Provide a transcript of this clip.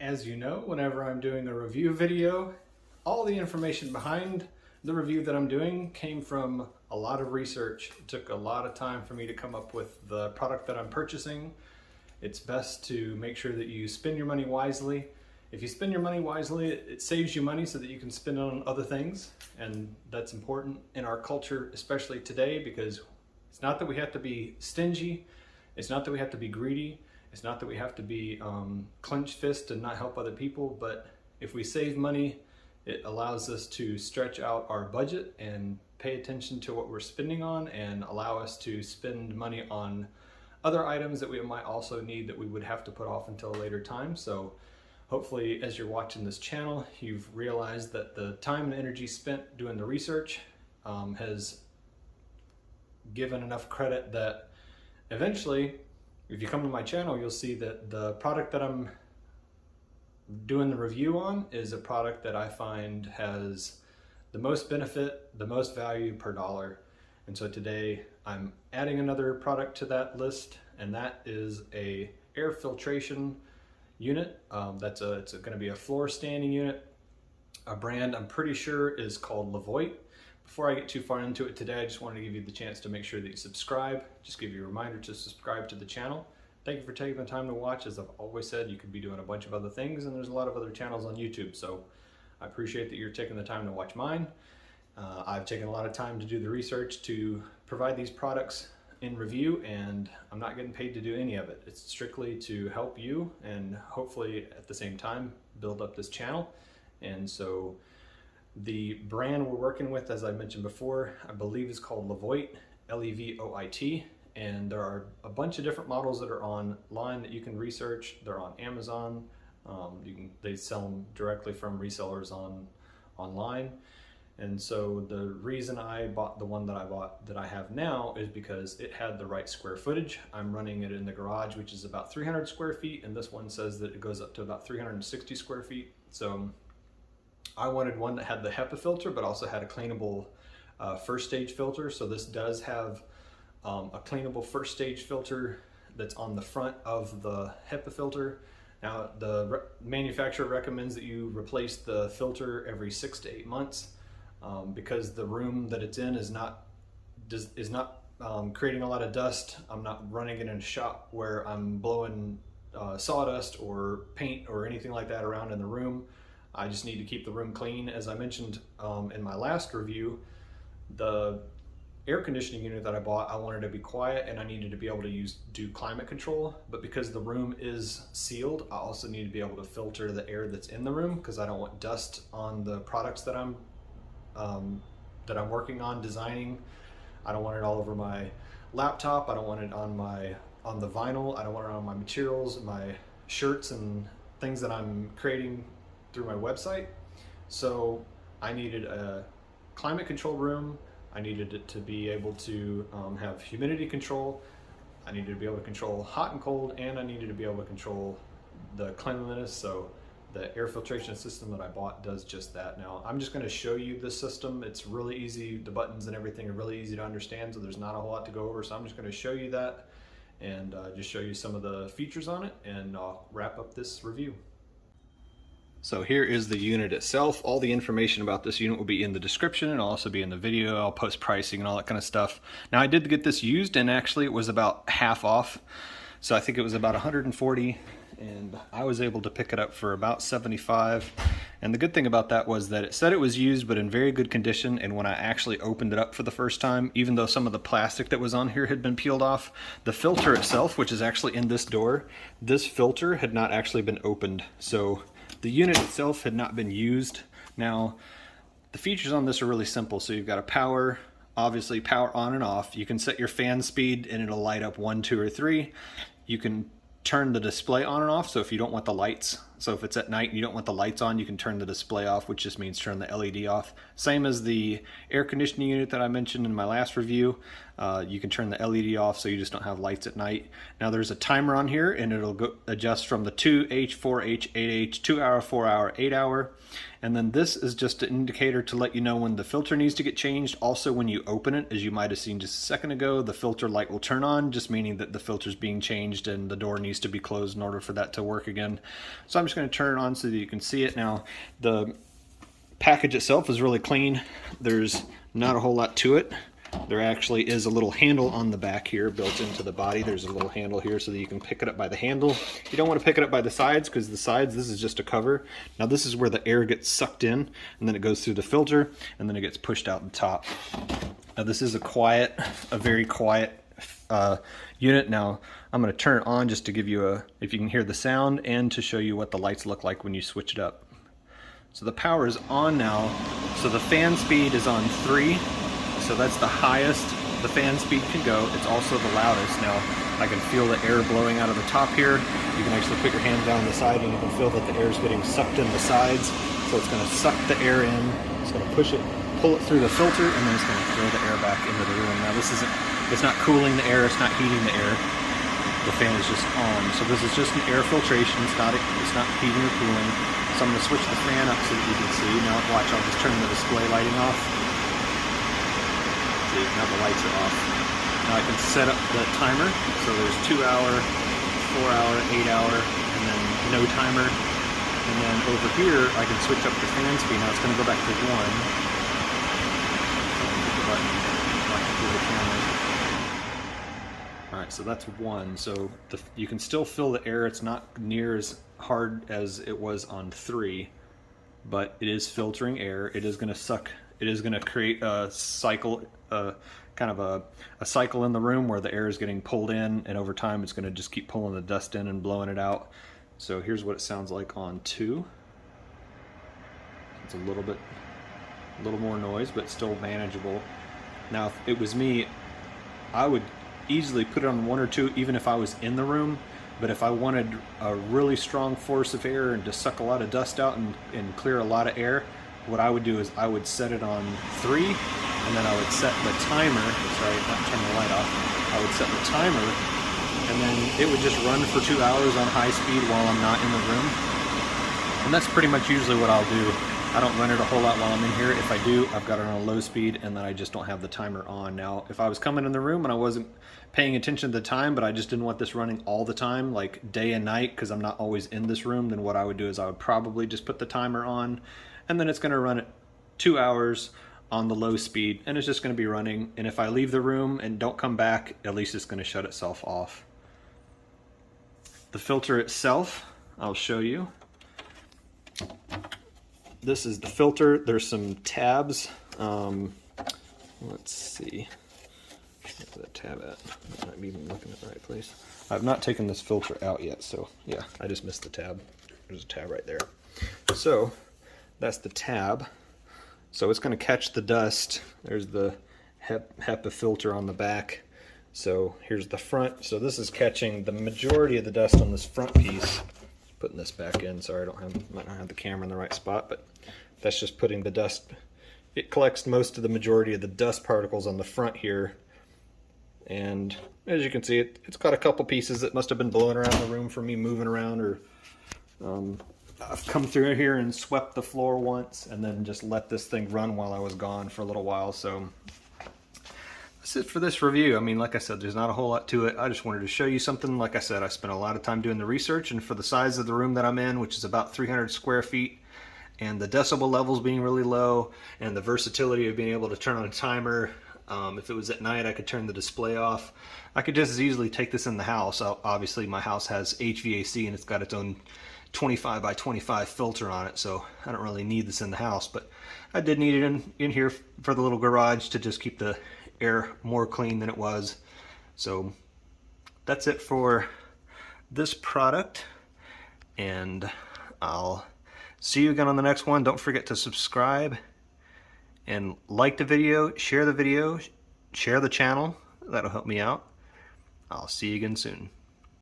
As you know, whenever I'm doing a review video, all the information behind the review that I'm doing came from a lot of research. It took a lot of time for me to come up with the product that I'm purchasing. It's best to make sure that you spend your money wisely. If you spend your money wisely, it saves you money so that you can spend it on other things. And that's important in our culture, especially today, because it's not that we have to be stingy. It's not that we have to be greedy. It's not that we have to be clenched fist and not help other people, but if we save money, it allows us to stretch out our budget and pay attention to what we're spending on and allow us to spend money on other items that we might also need that we would have to put off until a later time. So hopefully as you're watching this channel, you've realized that the time and energy spent doing the research has given enough credit that eventually, if you come to my channel, you'll see that the product that I'm doing the review on is a product that I find has the most benefit, the most value per dollar. And so today I'm adding another product to that list, and that is a air filtration unit. It's going to be a floor standing unit. A brand I'm pretty sure is called Levoit. Before I get too far into it today, I just wanted to give you the chance to make sure that you subscribe. Just give you a reminder to subscribe to the channel. Thank you for taking the time to watch. As I've always said, you could be doing a bunch of other things, and there's a lot of other channels on YouTube, so I appreciate that you're taking the time to watch mine. I've taken a lot of time to do the research to provide these products in review, and I'm not getting paid to do any of it. It's strictly to help you and hopefully at the same time build up this channel. And so the brand we're working with, as I mentioned before, I believe is called Levoit, L-E-V-O-I-T, and there are a bunch of different models that are online that you can research. They're on Amazon. They sell them directly from resellers online. And so the reason I bought the one that I have now is because it had the right square footage. I'm running it in the garage, which is about 300 square feet, and this one says that it goes up to about 360 square feet. So I wanted one that had the Hepa filter, but also had a cleanable first stage filter. So this does have a cleanable first stage filter that's on the front of the Hepa filter. Now, the manufacturer recommends that you replace the filter every 6 to 8 months because the room that it's in is not creating a lot of dust. I'm not running it in a shop where I'm blowing sawdust or paint or anything like that around in the room. I just need to keep the room clean. As I mentioned in my last review, the air conditioning unit that I bought, I wanted to be quiet and I needed to be able to do climate control, but because the room is sealed, I also need to be able to filter the air that's in the room because I don't want dust on the products that I'm working on designing. I don't want it all over my laptop. I don't want it on the vinyl. I don't want it on my materials, my shirts and things that I'm creating through my website. So I needed a climate control room. I needed it to be able to have humidity control. I needed to be able to control hot and cold, and I needed to be able to control the cleanliness. So the air filtration system that I bought does just that. Now I'm just going to show you this system. It's really easy. The buttons and everything are really easy to understand, so there's not a whole lot to go over. So I'm just going to show you that and just show you some of the features on it, and I'll wrap up this review. So here is the unit itself. All the information about this unit will be in the description, and it'll also be in the video. I'll post pricing and all that kind of stuff. Now I did get this used, and actually it was about half off. So I think it was about 140, and I was able to pick it up for about 75. And the good thing about that was that it said it was used but in very good condition, and when I actually opened it up for the first time, even though some of the plastic that was on here had been peeled off, the filter itself, which is actually in this door, this filter had not actually been opened. So the unit itself had not been used. Now, the features on this are really simple. So you've got a power, obviously power on and off. You can set your fan speed and it'll light up 1, 2, or 3. You can turn the display on and off. So if you don't want the lights, so if it's at night and you don't want the lights on, you can turn the display off, which just means turn the LED off. Same as the air conditioning unit that I mentioned in my last review. You can turn the LED off so you just don't have lights at night. Now there's a timer on here, and it'll adjust from the 2H, 4H, 8H, 2 hour, 4 hour, 8 hour. And then this is just an indicator to let you know when the filter needs to get changed. Also, when you open it, as you might have seen just a second ago, the filter light will turn on, just meaning that the filter's being changed and the door needs to be closed in order for that to work again. So I'm just going to turn it on so that you can see it. Now, the package itself is really clean. There's not a whole lot to it. There actually is a little handle on the back here built into the body. There's a little handle here so that you can pick it up by the handle. You don't want to pick it up by the sides because the sides, this is just a cover. Now this is where the air gets sucked in, and then it goes through the filter, and then it gets pushed out the top. Now this is a very quiet unit. Now I'm going to turn it on just to give you if you can hear the sound, and to show you what the lights look like when you switch it up. So the power is on now. So the fan speed is on 3. So that's the highest the fan speed can go. It's also the loudest. Now I can feel the air blowing out of the top here. You can actually put your hand down the side and you can feel that the air is getting sucked in the sides. So it's going to suck the air in. It's going to pull it through the filter, and then it's going to throw the air back into the room. Now it's not cooling the air, it's not heating the air. The fan is just on. So this is just an air filtration. It's not heating or cooling. So I'm going to switch the fan up so that you can see. Now watch, I'll just turn the display lighting off. See, now the lights are off. Now I can set up the timer. So there's 2 hour, 4 hour, 8 hour, and then no timer. And then over here, I can switch up the fan speed. Now it's going to go back to 1. Hit the button, watch it through the camera. Alright, so that's 1. So you can still feel the air. It's not near as hard as it was on 3, but it is filtering air. It is going to suck. It is going to create a cycle, kind of a cycle in the room where the air is getting pulled in, and over time it's going to just keep pulling the dust in and blowing it out. So here's what it sounds like on 2. It's a little more noise, but still manageable. Now, if it was me, I would easily put it on 1 or 2, even if I was in the room. But if I wanted a really strong force of air and to suck a lot of dust out and clear a lot of air, what I would do is I would set it on 3, and then I would set the timer. Sorry, not turn the light off. I would set the timer, and then it would just run for 2 hours on high speed while I'm not in the room. And that's pretty much usually what I'll do. I don't run it a whole lot while I'm in here. If I do, I've got it on a low speed, and then I just don't have the timer on. Now, if I was coming in the room and I wasn't paying attention to the time, but I just didn't want this running all the time, like day and night, because I'm not always in this room, then what I would do is I would probably just put the timer on, and then it's going to run at 2 hours on the low speed, and it's just going to be running. And if I leave the room and don't come back, at least it's going to shut itself off. The filter itself, I'll show you. This is the filter. There's some tabs. Let's see. Where's that tab at? I might be even looking at the right place. I've not taken this filter out yet, so yeah, I just missed the tab. There's a tab right there. So that's the tab. So it's going to catch the dust. There's the Hepa filter on the back. So here's the front. So this is catching the majority of the dust on this front piece. Putting this back in. Sorry, might not have the camera in the right spot, but that's just putting the dust. It collects most of the majority of the dust particles on the front here. And as you can see, it's got a couple pieces that must have been blowing around the room from me moving around, or I've come through here and swept the floor once and then just let this thing run while I was gone for a little while. So that's it for this review. I mean, like I said, there's not a whole lot to it. I just wanted to show you something. Like I said, I spent a lot of time doing the research, and for the size of the room that I'm in, which is about 300 square feet, and the decibel levels being really low, and the versatility of being able to turn on a timer. If it was at night, I could turn the display off. I could just as easily take this in the house. Obviously, my house has HVAC, and it's got its own 25 by 25 filter on it, so I don't really need this in the house, but I did need it in here for the little garage to just keep the air more clean than it was. So that's it for this product, and I'll see you again on the next one. Don't forget to subscribe and like the video, share the channel. That'll help me out. I'll see you again soon.